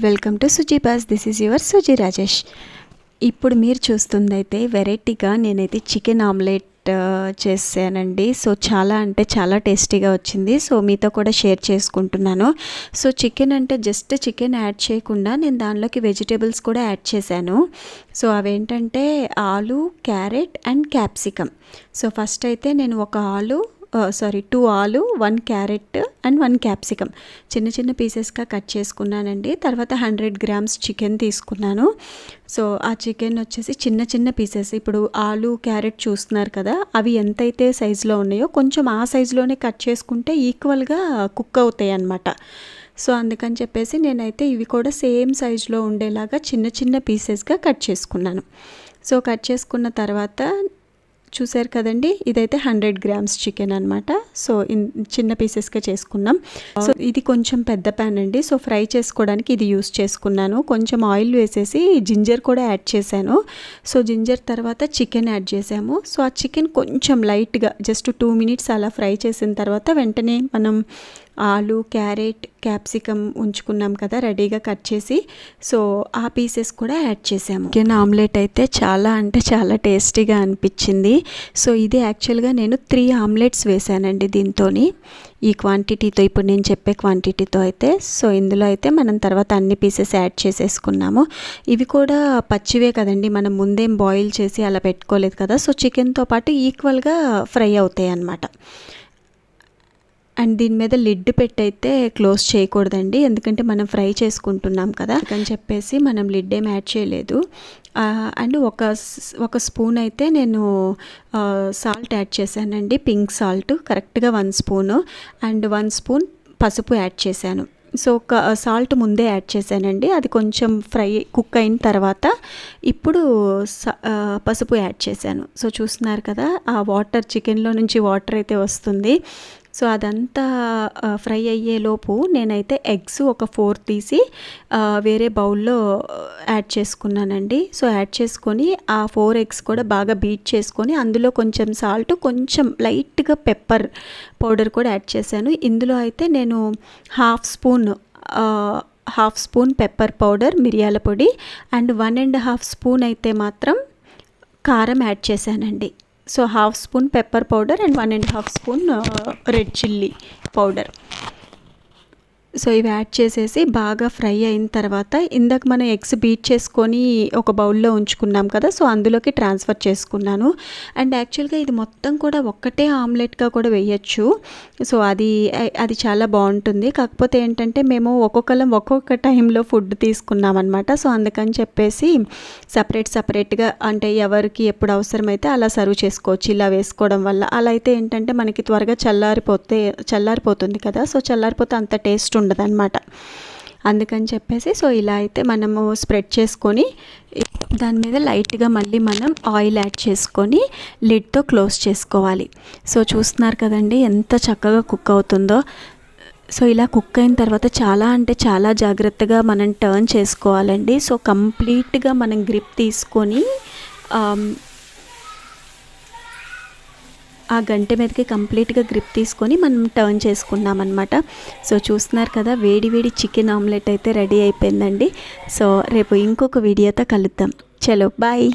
Welcome to Suji boss. This is your Suji Rajesh. ఇప్పుడు మీరు చూస్తుందైతే వెరైటీగా నేనైతే చికెన్ ఆమ్లెట్ చేశానండి. సో చాలా అంటే చాలా టేస్టీగా వచ్చింది. సో మీతో కూడా షేర్ చేసుకుంటున్నాను. సో చికెన్ అంటే జస్ట్ చికెన్ యాడ్ చేయకుండా నేను దానిలోకి వెజిటేబుల్స్ కూడా యాడ్ చేశాను. సో అవేంటంటే ఆలు, carrot and capsicum. So first అయితే నేను ఒక 2 ఆలు, 1 క్యారెట్ అండ్ 1 క్యాప్సికమ్ చిన్న చిన్న పీసెస్గా కట్ చేసుకున్నానండి. తర్వాత 100 గ్రామ్స్ చికెన్ తీసుకున్నాను. సో ఆ చికెన్ వచ్చేసి చిన్న చిన్న పీసెస్, ఇప్పుడు ఆలు, క్యారెట్ చూస్తున్నారు కదా, అవి ఎంతైతే సైజులో ఉన్నాయో కొంచెం ఆ సైజులోనే కట్ చేసుకుంటే ఈక్వల్గా కుక్ అవుతాయి అన్నమాట. సో అందుకని చెప్పేసి నేనైతే ఇవి కూడా సేమ్ సైజులో ఉండేలాగా చిన్న చిన్న పీసెస్గా కట్ చేసుకున్నాను. సో కట్ చేసుకున్న తర్వాత చూసారు కదండి, ఇదైతే 100 గ్రామ్స్ చికెన్ అనమాట. సో చిన్న పీసెస్గా చేసుకున్నాం. సో ఇది కొంచెం పెద్ద ప్యాన్ అండి. సో ఫ్రై చేసుకోవడానికి ఇది యూస్ చేసుకున్నాను. కొంచెం ఆయిల్ వేసేసి జింజర్ కూడా యాడ్ చేశాను. సో జింజర్ తర్వాత చికెన్ యాడ్ చేసాము. సో ఆ చికెన్ కొంచెం లైట్గా జస్ట్ 2 మినిట్స్ అలా ఫ్రై చేసిన తర్వాత వెంటనే మనం ఆలు, క్యారెట్, క్యాప్సికమ్ ఉంచుకున్నాం కదా రెడీగా కట్ చేసి, సో ఆ పీసెస్ కూడా యాడ్ చేసాము. చికెన్ ఆమ్లెట్ అయితే చాలా అంటే చాలా టేస్టీగా అనిపించింది. సో ఇది యాక్చువల్గా నేను 3 ఆమ్లెట్స్ వేసానండి దీంతో, ఈ క్వాంటిటీతో, ఇప్పుడు నేను చెప్పే క్వాంటిటీతో అయితే. సో ఇందులో అయితే మనం తర్వాత అన్ని పీసెస్ యాడ్ చేసేసుకున్నాము. ఇవి కూడా పచ్చివే కదండి, మనం ముందేం బాయిల్ చేసి అలా పెట్టుకోలేదు కదా. సో చికెన్తో పాటు ఈక్వల్గా ఫ్రై అవుతాయి అన్నమాట. అండ్ దీని మీద లిడ్ పెట్టయితే క్లోజ్ చేయకూడదండి, ఎందుకంటే మనం ఫ్రై చేసుకుంటున్నాం కదా అని చెప్పేసి మనం లిడ్ ఏం యాడ్ చేయలేదు. అండ్ ఒక స్పూన్ అయితే నేను సాల్ట్ యాడ్ చేశానండి, పింక్ సాల్ట్, కరెక్ట్గా 1 స్పూను. అండ్ 1 స్పూన్ పసుపు యాడ్ చేశాను. సో ఒక సాల్ట్ ముందే యాడ్ చేశానండి, అది కొంచెం కుక్ అయిన తర్వాత ఇప్పుడు పసుపు యాడ్ చేశాను. సో చూస్తున్నారు కదా, ఆ వాటర్, చికెన్లో నుంచి వాటర్ అయితే వస్తుంది. సో అదంతా ఫ్రై అయ్యేలోపు నేనైతే ఎగ్స్ ఒక 4 తీసి వేరే బౌల్లో యాడ్ చేసుకున్నానండి. సో యాడ్ చేసుకొని ఆ 4 ఎగ్స్ కూడా బాగా బీట్ చేసుకొని అందులో కొంచెం సాల్ట్, కొంచెం లైట్గా పెప్పర్ పౌడర్ కూడా యాడ్ చేశాను. ఇందులో అయితే నేను హాఫ్ స్పూన్ పెప్పర్ పౌడర్, మిరియాల పొడి, అండ్ 1.5 స్పూన్ అయితే మాత్రం కారం యాడ్ చేశానండి. So half spoon pepper powder and 1.5 spoon red chilli powder. So ఇవి యాడ్ చేసేసి బాగా ఫ్రై అయిన తర్వాత ఇందాక మనం ఎగ్స్ బీట్ చేసుకొని ఒక బౌల్లో ఉంచుకున్నాం కదా, సో అందులోకి ట్రాన్స్ఫర్ చేసుకున్నాను. అండ్ యాక్చువల్గా ఇది మొత్తం కూడా ఒక్కటే ఆమ్లెట్గా కూడా వేయచ్చు. సో అది చాలా బాగుంటుంది. కాకపోతే ఏంటంటే మేము ఒక్కొక్క టైంలో ఫుడ్ తీసుకున్నాం అనమాట. సో అందుకని చెప్పేసి సపరేట్గా, అంటే ఎవరికి ఎప్పుడు అవసరమైతే అలా సర్వ్ చేసుకోవచ్చు ఇలా వేసుకోవడం వల్ల. అలా అయితే ఏంటంటే మనకి త్వరగా చల్లారిపోతుంది కదా. సో చల్లారిపోతే అంత టేస్ట్ ఉండదన్నమాట. అందుకని చెప్పేసి సో ఇలా అయితే మనము స్ప్రెడ్ చేసుకొని దాని మీద లైట్గా మళ్ళీ మనం ఆయిల్ యాడ్ చేసుకొని లిడ్తో క్లోజ్ చేసుకోవాలి. సో చూస్తున్నారు కదండి ఎంత చక్కగా కుక్ అవుతుందో. సో ఇలా కుక్ అయిన తర్వాత చాలా అంటే చాలా జాగ్రత్తగా మనం టర్న్ చేసుకోవాలండి. సో కంప్లీట్గా మనం గ్రిప్ తీసుకొని ఆ గంటె మీదకి కంప్లీట్గా గ్రిప్ తీసుకొని మనం టర్న్ చేసుకున్నాం అనమాట. సో చూస్తున్నారు కదా, వేడి చికెన్ ఆమ్లెట్ అయితే రెడీ అయిపోయిందండి. సో రేపు ఇంకొక వీడియోతో కలుద్దాం. చలో బాయ్.